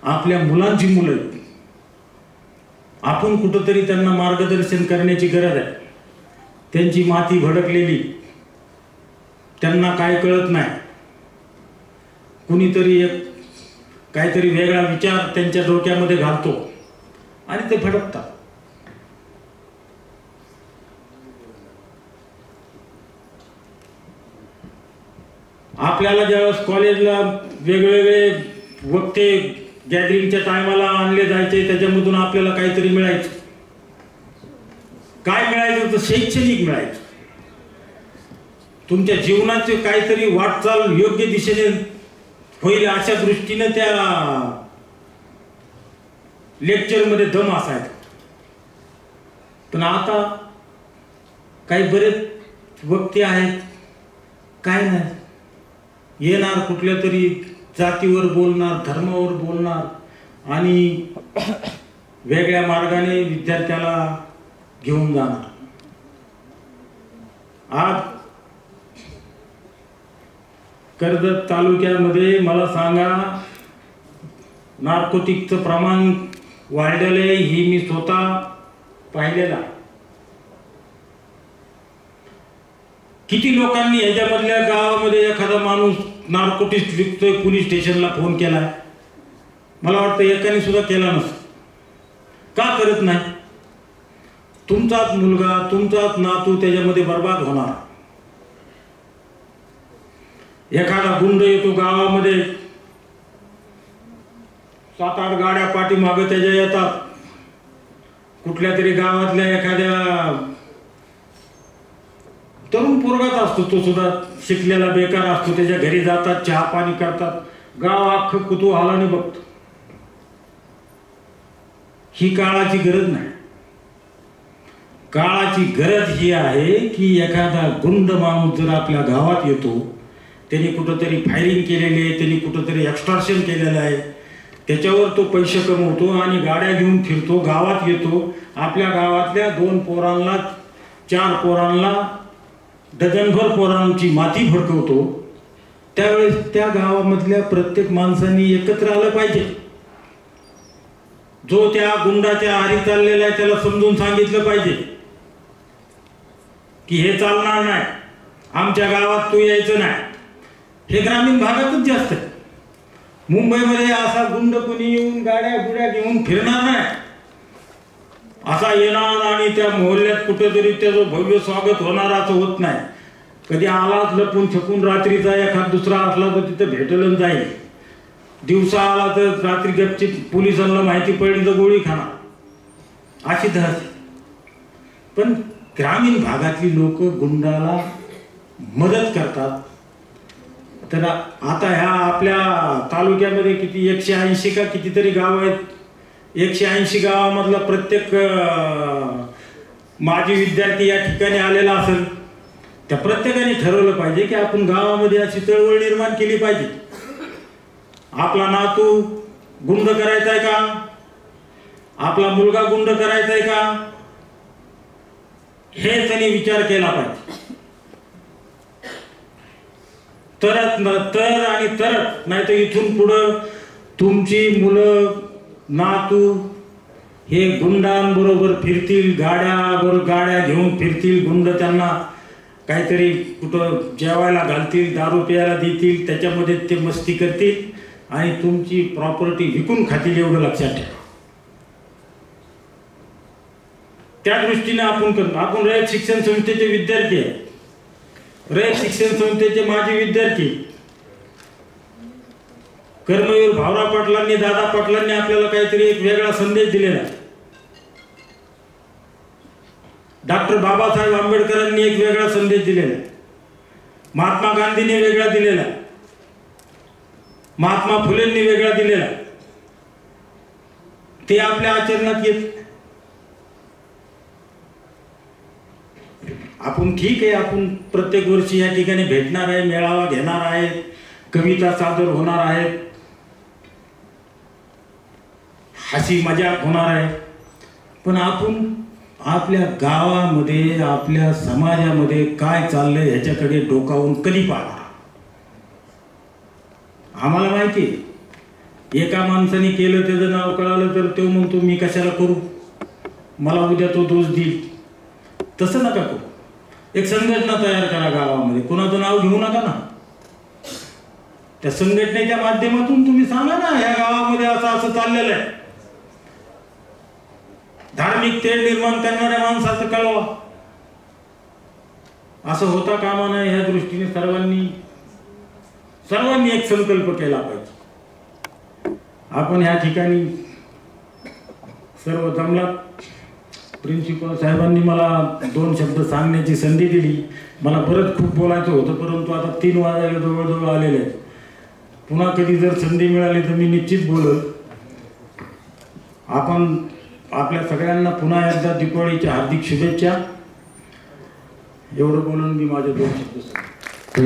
आपल्या मुलांची मुलं आहेत. आपण कुठंतरी त्यांना मार्गदर्शन करण्याची गरज आहे. त्यांची माती भडकलेली, त्यांना काय कळत नाही. कुणीतरी एक काहीतरी वेगळा विचार त्यांच्या डोक्यामध्ये घालतो आणि ते भडकतात. आपल्याला ज्यावेळेस कॉलेजला वेगवेगळे वक्ते गॅदरिंगच्या टायमाला आणले जायचे, त्याच्यामधून आपल्याला काहीतरी मिळायचं. काय मिळायचं तर शैक्षणिक मिळायचं. तुमच्या जीवनाचे काहीतरी वाटचाल योग्य दिशेने होईल अशा दृष्टीने त्या लेक्चरमध्ये दम असायचा. पण आता काही बरेच वक्ते आहेत, काय नाही, येणार कुठल्या तरी जातीवर बोलणार, धर्मावर बोलणार आणि वेगळ्या मार्गाने विद्यार्थ्याला घेऊन जाणार. आज कर्जत तालुक्यामध्ये मला सांगा, नार्कोटिकचं प्रमाण वाढलेलं आहे, ही मी स्वतः पाहिलेला. किती लोकांनी ह्याच्यामधल्या गावामध्ये एखादा माणूस नार्कोटिक्स विकतोय पोलीस स्टेशनला फोन केलाय? मला वाटतं एकाने सुद्धा केला नसतो. का करत नाही? तुमचाच मुलगा, तुमचाच नातू त्याच्यामध्ये बर्बाद होणार. एखादा गुंड येतो गावामध्ये, 7-8 गाड्या पाठीमागे त्याच्या येतात. कुठल्या तरी गावातल्या एखाद्या तरुण पोरगाच असतो, तो सुद्धा शिकलेला बेकार असतो, त्याच्या घरी जातात, चहा पाणी करतात, गाव अख्खं कुतूहलाने बघतो. ही काळाची गरज नाही. काळाची गरज ही आहे की एखादा गुंड माणूस जर आपल्या गावात येतो, त्यांनी कुठंतरी फायरिंग केलेली आहे, त्यांनी कुठंतरी एक्स्टॉर्शन केलेलं आहे, त्याच्यावर तो पैसे कमवतो आणि गाड्या घेऊन फिरतो, गावात येतो, आपल्या गावातल्या 2 पोरांना 4 पोरांना डझनभर पोरांची माती भडकवतो. त्यावेळेस त्या गावामधल्या प्रत्येक माणसांनी एकत्र आलं पाहिजे. जो त्या गुंडाच्या आरी चाललेला आहे त्याला समजून सांगितलं पाहिजे की हे चालणार नाही, आमच्या गावात तू यायचं नाही. हे ग्रामीण भागातच जास्त आहे. मुंबईमध्ये असा गुंड कोणी येऊन गाड्या गुड्या घेऊन फिरणार नाही. असा येणार आणि त्या मोहल्ल्यात कुठेतरी त्याचं भव्य स्वागत होणार असं होत नाही. कधी आलाच लपून छपून रात्रीचा एखाद दुसरा असला तर तिथं भेटलं जाईल. दिवसा आला तर रात्री गपची पोलिसांना माहिती पडली तर गोळी खाणार, अशी धस. पण ग्रामीण भागातली लोक गुंडाला मदत करतात. तर आता ह्या आपल्या तालुक्यामध्ये किती 180 का कितीतरी गाव आहेत. 180 गावामधला प्रत्येक माजी विद्यार्थी या ठिकाणी आलेला असेल. त्या प्रत्येकाने ठरवलं पाहिजे की आपण गावामध्ये अशी चळवळ निर्माण केली पाहिजे. आपला नातू गुंड करायचा आहे का? आपला मुलगा गुंड करायचा आहे का? हे त्यांनी विचार केला पाहिजे. तरच नाही तर इथून पुढं तुमची मुलं नातू हे गुंडांबरोबर फिरतील, गाड्या घेऊन फिरतील. गुंड त्यांना काहीतरी कुठं जेवायला घालतील, दारू प्यायला देतील, त्याच्यामध्ये ते मस्ती करतील आणि तुमची प्रॉपर्टी विकून खातील, एवढं लक्षात ठेवा. त्या दृष्टीने आपण रयत शिक्षण संस्थेचे विद्यार्थी आहे. रयत शिक्षण संस्थेचे माजी विद्यार्थी कर्मवीर भाऊराव पाटलांनी, दादा पाटलांनी आपल्याला काहीतरी एक वेगळा संदेश दिलेला. डॉक्टर बाबासाहेब आंबेडकरांनी एक वेगळा संदेश दिलेला. महात्मा गांधींनी वेगळा दिलेला. महात्मा फुलेंनी वेगळा दिलेला. ते आपल्या आचरणात येत. आपण ठीक आहे, आपण प्रत्येक वर्षी या ठिकाणी भेटणार आहे, मेळावा घेणार आहे, कविता सादर होणार आहेत, हसी मजाक होणार आहे. पण आपण आपल्या गावामध्ये, आपल्या समाजामध्ये काय चाललंय ह्याच्याकडे डोकावून कधी पाहणार? आम्हाला माहिती एका माणसाने केलं त्याचं नाव कळालं तर तो म्हणतो मी कशाला करू, मला उद्या तो दोष देईल. तसं नका करू. एक संघटना तयार करा गावामध्ये, कोणाचं नाव घेऊ नका ना. त्या संघटनेच्या माध्यमातून तुम्ही सांगा ना ह्या गावामध्ये असं असं चाललेलं आहे. धार्मिक तेढ निर्माण करणाऱ्या माणसाचं कळवा. असं होता कामा नये. ह्या दृष्टीने सर्वांनी एक संकल्प केला पाहिजे. आपण ह्या ठिकाणी सर्व जमलात. प्रिन्सिपल साहेबांनी मला 2 शब्द सांगण्याची संधी दिली. मला परत खूप बोलायचं होतं, परंतु आता 3 वाजायला जवळजवळ आलेले आहेत. पुन्हा कधी जर संधी मिळाली तर मी निश्चित बोलेल. आपण आपल्या सगळ्यांना पुन्हा एकदा दीपावलीच्या हार्दिक शुभेच्छा. एवढं बोलून मी माझे 2 शब्द सांगतो.